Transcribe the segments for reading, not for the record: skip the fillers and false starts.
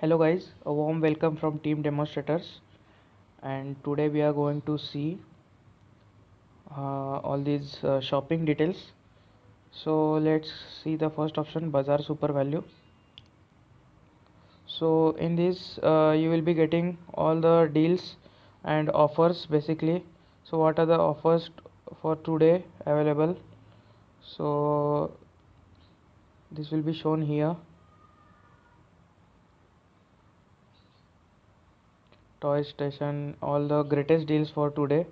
Hello guys, a warm welcome from Team Demonstrators, and today we are going to see all these shopping details. So let's see the first option, Bazaar Super Value. So in this you will be getting all the deals and offers basically. So what are the offers for today available? So this will be shown here. Toy Station, all the greatest deals for today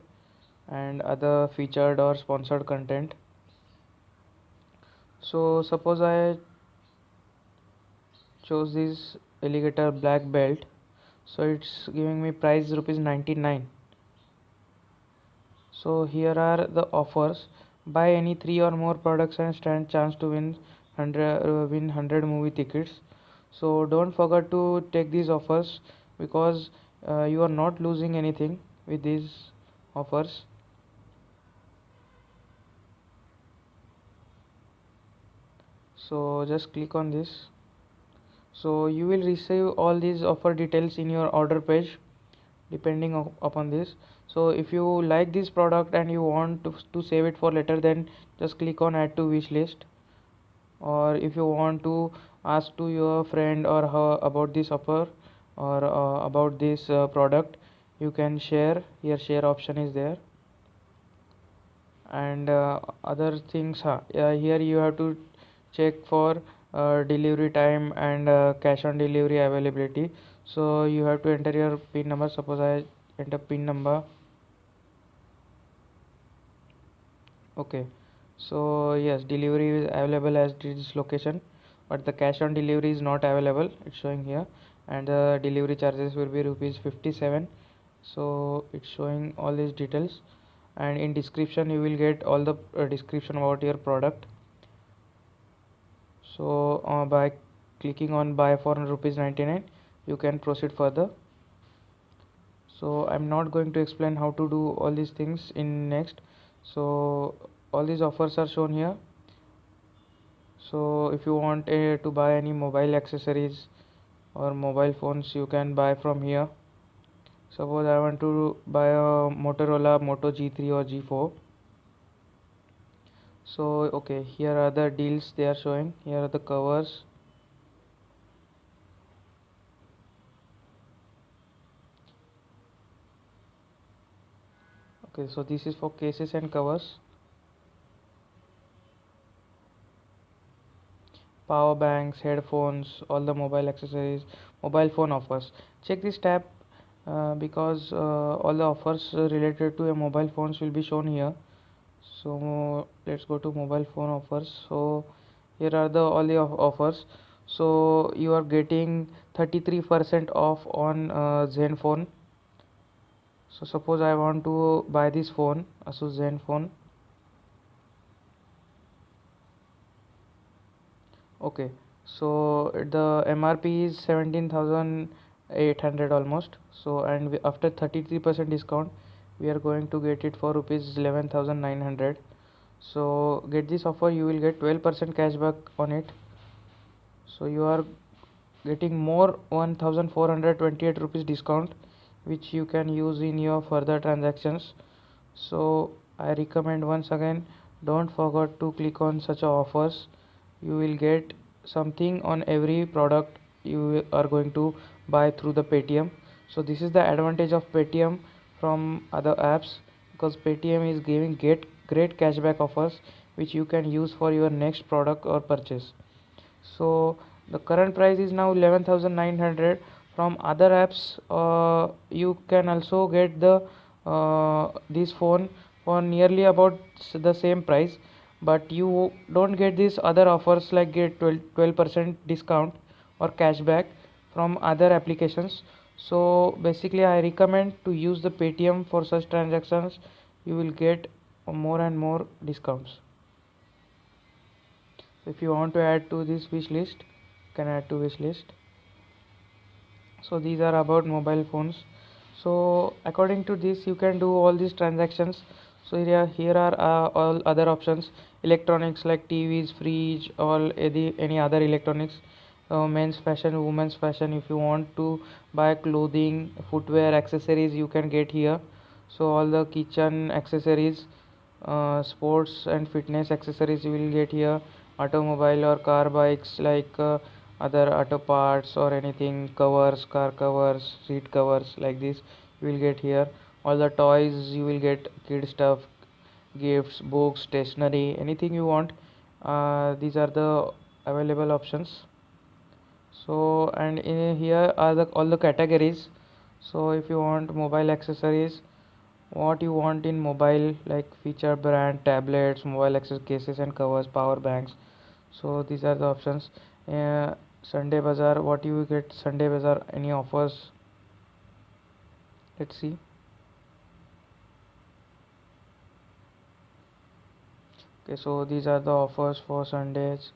and other featured or sponsored content. So suppose I chose this alligator black belt, so it's giving me price rupees 99. So here are the offers. Buy any 3 or more products and stand chance to win 100 movie tickets. So don't forget to take these offers because you are not losing anything with these offers. So just click on this. So you will receive all these offer details in your order page depending upon this. So if you like this product and you want to save it for later, then just click on add to wish list. Or if you want to ask to your friend or her about this offer or about this product, you can share. Here share option is there. And other things, here you have to check for delivery time and cash on delivery availability. So you have to enter your pin number. Suppose I enter pin number. Okay, so yes, delivery is available at this location, but the cash on delivery is not available. It's showing here, and the delivery charges will be rupees 57. So it's showing all these details, and in description you will get all the description about your product. So by clicking on buy for rupees 99, you can proceed further. So I'm not going to explain how to do all these things in next. So all these offers are shown here. So if you want to buy any mobile accessories or mobile phones, you can buy from here. Suppose I want to buy a Motorola Moto G3 or G4. So okay, here are the deals they are showing. Here are the covers. Okay, so this is for cases and covers. Power banks, headphones, all the mobile accessories, mobile phone offers. Check this tab because all the offers related to a mobile phones will be shown here. So let's go to mobile phone offers. So here are the all the offers. So you are getting 33% off on Zenfone. So suppose I want to buy this phone, Asus Zenfone. Okay, so the MRP is 17,800 almost. So and after 33% discount, we are going to get it for rupees 11,900. So get this offer, you will get 12% cashback on it. So you are getting more 1428 rupees discount, which you can use in your further transactions. So I recommend once again, don't forget to click on such offers. You will get something on every product you are going to buy through the Paytm. So this is the advantage of Paytm from other apps, because Paytm is giving great cashback offers which you can use for your next product or purchase. So the current price is now 11,900. From other apps you can also get the this phone for nearly about the same price, but you don't get these other offers like get 12% discount or cashback from other applications. So basically I recommend to use the Paytm for such transactions. You will get more and more discounts. If you want to add to this wish list, you can add to wish list. So these are about mobile phones. So according to this you can do all these transactions. So here are all other options: electronics like TVs, fridge, all any other electronics, men's fashion, women's fashion. If you want to buy clothing, footwear, accessories, you can get here. So all the kitchen accessories, sports and fitness accessories you will get here. Automobile or car bikes, like other auto parts or anything, covers, car covers, seat covers, like this you will get here. All the toys you will get, kid stuff, gifts, books, stationery, anything you want. These are the available options. So, and in here are the all the categories. So if you want mobile accessories, what you want in mobile, like feature, brand, tablets, mobile access cases and covers, power banks. So these are the options. Sunday Bazaar, what you get Sunday Bazaar, any offers? Let's see. Okay, so these are the offers for Sundays.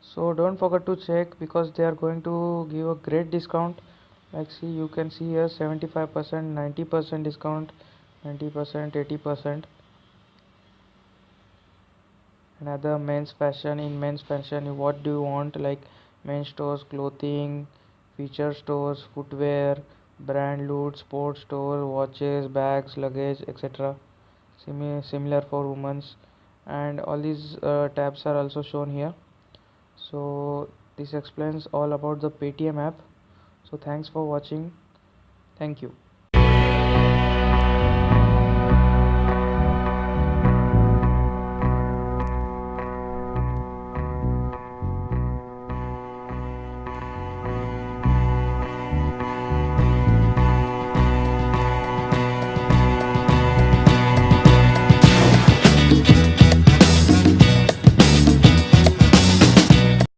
So don't forget to check, because they are going to give a great discount. Like, see, you can see here 75%, 90% discount, 90%, 80%. Another men's fashion. In men's fashion, what do you want? Like men's stores, clothing, feature stores, footwear, brand loot, sports store, watches, bags, luggage, etc. Similar for women's, and all these tabs are also shown here. So this explains all about the Paytm app. So thanks for watching. Thank you.